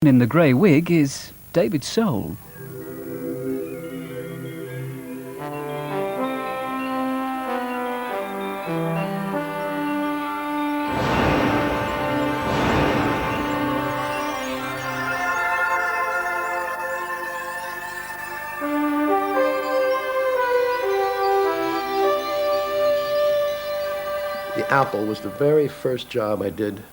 In the grey wig is David Soul. The Apple was the very first job I did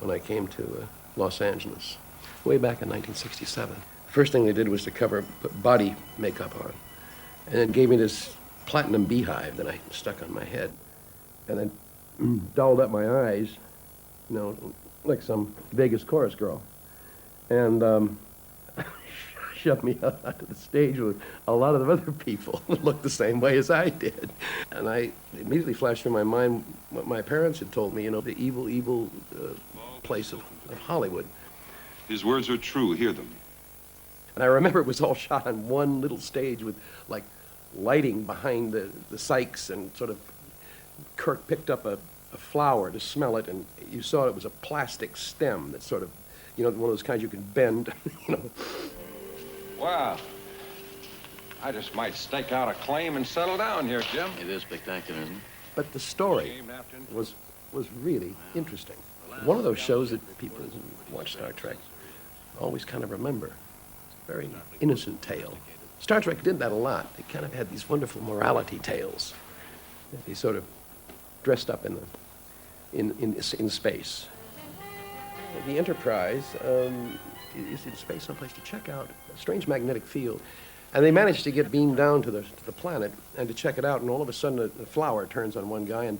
when I came to Los Angeles, way back in 1967. The first thing they did was to put body makeup on, and then gave me this platinum beehive that I stuck on my head, and then dolled up my eyes, like some Vegas chorus girl, and shoved me out onto the stage with a lot of the other people who looked the same way as I did. And I immediately flashed through my mind what my parents had told me, the evil place of Hollywood. His words are true. Hear them. And I remember it was all shot on one little stage with, like, lighting behind the Sykes, and sort of Kirk picked up a flower to smell it, and you saw it was a plastic stem that sort of, one of those kinds you can bend, Wow. I just might stake out a claim and settle down here, Jim. It is spectacular, isn't it? But the story was really interesting. One of those shows that people who watch Star Trek always kind of remember. It's a very innocent tale. Star Trek did that a lot. They kind of had these wonderful morality tales that they sort of dressed up in space. The Enterprise is in space someplace to check out a strange magnetic field. And they managed to get beamed down to the planet and to check it out, and all of a sudden a flower turns on one guy and...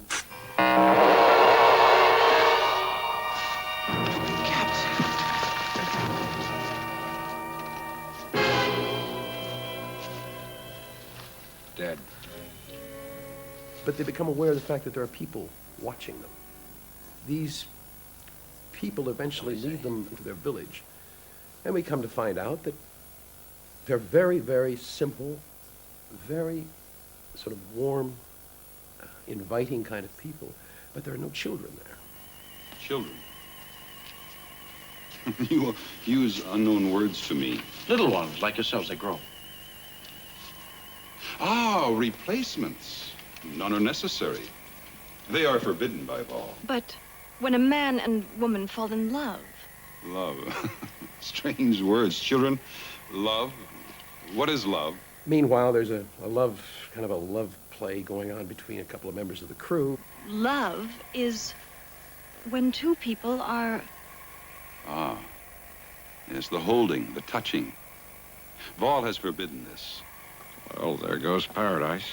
Dead. But they become aware of the fact that there are people watching them. These people eventually lead them into their village. And we come to find out that they're very, very simple, very sort of warm, inviting kind of people, but there are no children there. Children. You use unknown words to me. Little ones, like yourselves, they grow. Ah, replacements. None are necessary. They are forbidden by law. But when a man and woman fall in love... Love. Strange words. Children, love. What is love? Meanwhile, there's a love play going on between a couple of members of the crew. Love is when two people are... Ah. Yes, the holding, the touching. Vol has forbidden this. Well, there goes paradise.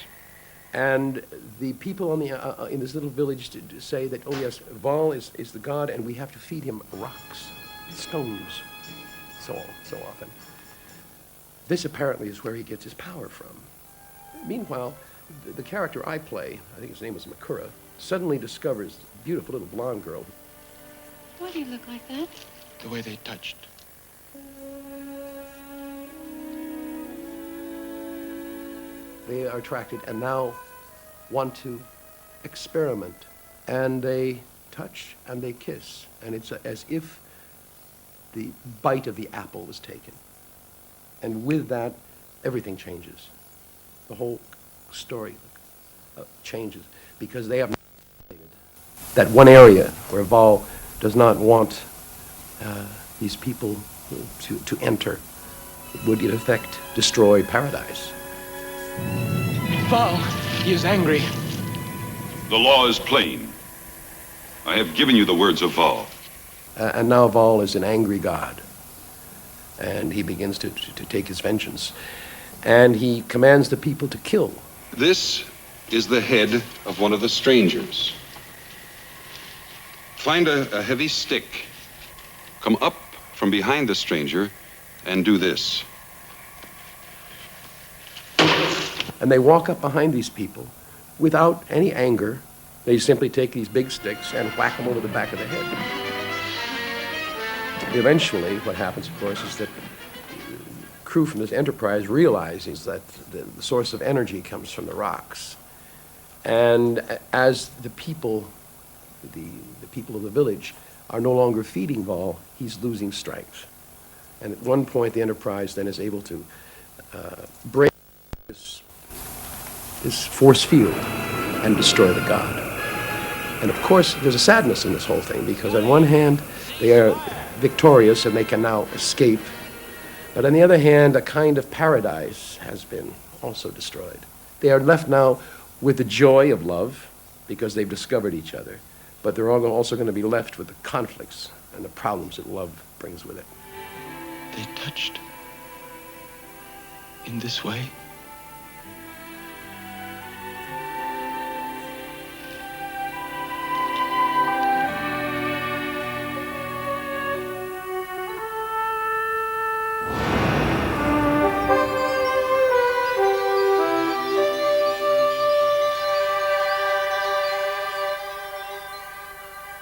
And the people in this little village to say that, oh yes, Vol is the god, and we have to feed him rocks, stones, so often. This apparently is where he gets his power from. Meanwhile, the character I play, I think his name is Makura, suddenly discovers a beautiful little blonde girl. Why do you look like that? The way they touched. They are attracted and now want to experiment. And they touch and they kiss. And it's as if the bite of the apple was taken. And with that, everything changes. The whole story changes because they have that one area where Vol does not want these people to enter. It would, in effect, destroy paradise. Vol, he is angry. The law is plain. I have given you the words of Vol. And now Vol is an angry god. And he begins to take his vengeance. And he commands the people to kill. This is the head of one of the strangers. Find a heavy stick. Come up from behind the stranger and do this. And they walk up behind these people without any anger. They simply take these big sticks and whack them over the back of the head. Eventually, what happens, of course, is that the crew from this Enterprise realizes that the source of energy comes from the rocks. And as the people of the village are no longer feeding Vol, he's losing strength. And at one point, the Enterprise then is able to break this force field and destroy the god. And of course, there's a sadness in this whole thing, because on one hand, they are victorious and they can now escape. But on the other hand, a kind of paradise has been also destroyed. They are left now with the joy of love, because they've discovered each other. But they're also going to be left with the conflicts and the problems that love brings with it. They touched. In this way?